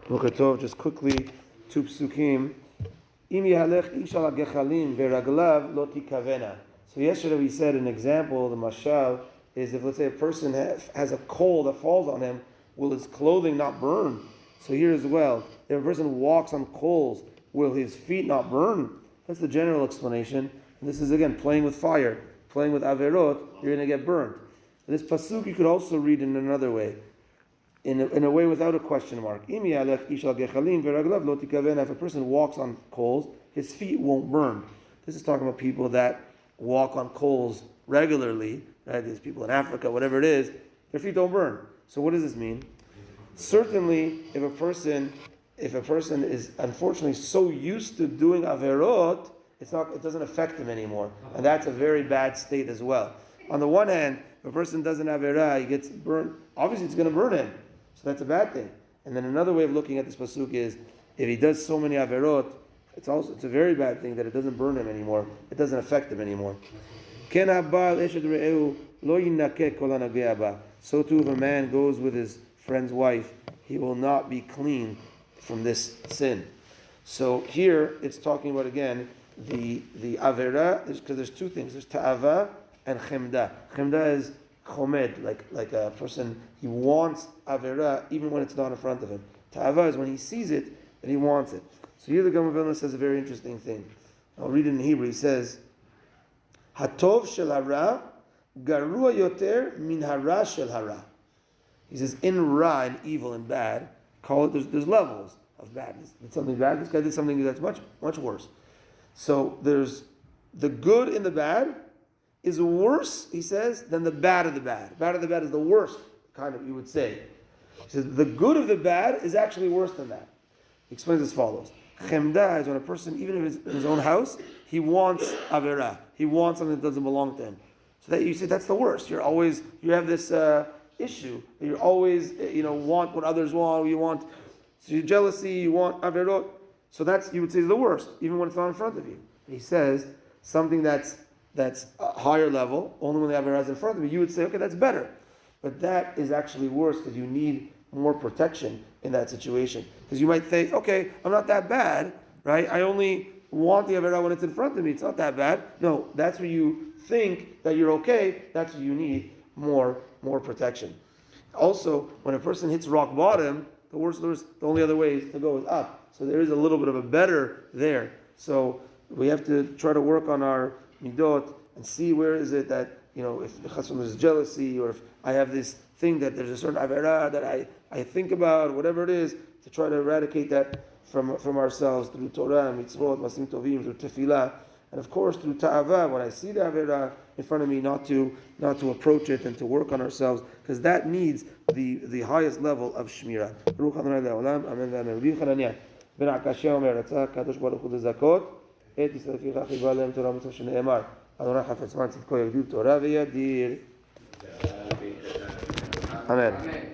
Boker Tov, just quickly, two psukim. Im yahalech ish al gechalim veraglav lo tikavena. So yesterday we said an example, the mashal, is if let's say a person has a coal that falls on him, will his clothing not burn? So here as well, if a person walks on coals, will his feet not burn? That's the general explanation. And this is again playing with fire, playing with averot, you're going to get burned. And this pasuk you could also read in another way. In a way without a question mark. If a person walks on coals, his feet won't burn. This is talking about people that walk on coals regularly, right? These people in Africa, whatever it is, their feet don't burn. So what does this mean? Certainly, if a person is unfortunately so used to doing averot, it doesn't affect him anymore. And that's a very bad state as well. On the one hand, if a person does an averah, he gets burned, obviously it's going to burn him. So that's a bad thing. And then another way of looking at this pasuk is, if he does so many averot, it's a very bad thing that it doesn't burn him anymore. It doesn't affect him anymore. So too, if a man goes with his friend's wife, he will not be clean from this sin. So here it's talking about again the averah, because there's two things. There's ta'ava and chemda. Chemda is chomed, like a person, he wants averah even when it's not in front of him. Ta'ava is when he sees it and he wants it. So here the Gaon of Vilna says a very interesting thing. I'll read it in Hebrew. He says, Hatov shel hara garua yoter min hara shel hara. He says, in ra, in evil and bad, call it, there's levels of badness. Did something bad, this guy did something that's much, much worse. So there's the good in the bad is worse, he says, than the bad of the bad. Bad of the bad is the worst, kind of, you would say. He says, the good of the bad is actually worse than that. He explains as follows. Chemda is when a person, even if it's in his own house, he wants averah. He wants something that doesn't belong to him. So that you say that's the worst. You have this issue. You always, want what others want. So you're jealousy, you want averot. So that's, you would say, is the worst, even when it's not in front of you. He says something that's a higher level, only when the averah is in front of you, you would say, okay, that's better. But that is actually worse because you need more protection in that situation. Because you might think, okay, I'm not that bad, right? I only want the averah when it's in front of me. It's not that bad. No, that's where you think that you're okay. That's where you need more protection. Also, when a person hits rock bottom, the only other way to go is up. So there is a little bit of a better there. So we have to try to work on our midot and see where is it that, if the chassan is jealousy, or if I have this thing that there's a certain averah that I think about, whatever it is, to try to eradicate that from ourselves through Torah, mitzvot, masim tovim, through tefillah, and of course through ta'ava, when I see the averah in front of me, not to approach it and to work on ourselves, because that needs the highest level of shmira. Baruch Adonai le'olam, amen v'amen. Rabbi Chananya ben Akashia omer, ratzah kadosh baruch hu lezakot et Yisrael ficha chiva lehem Torah mitzvah shene'emar Adonai chafetz man tzidko yagdil Torah v'yadir. Amen.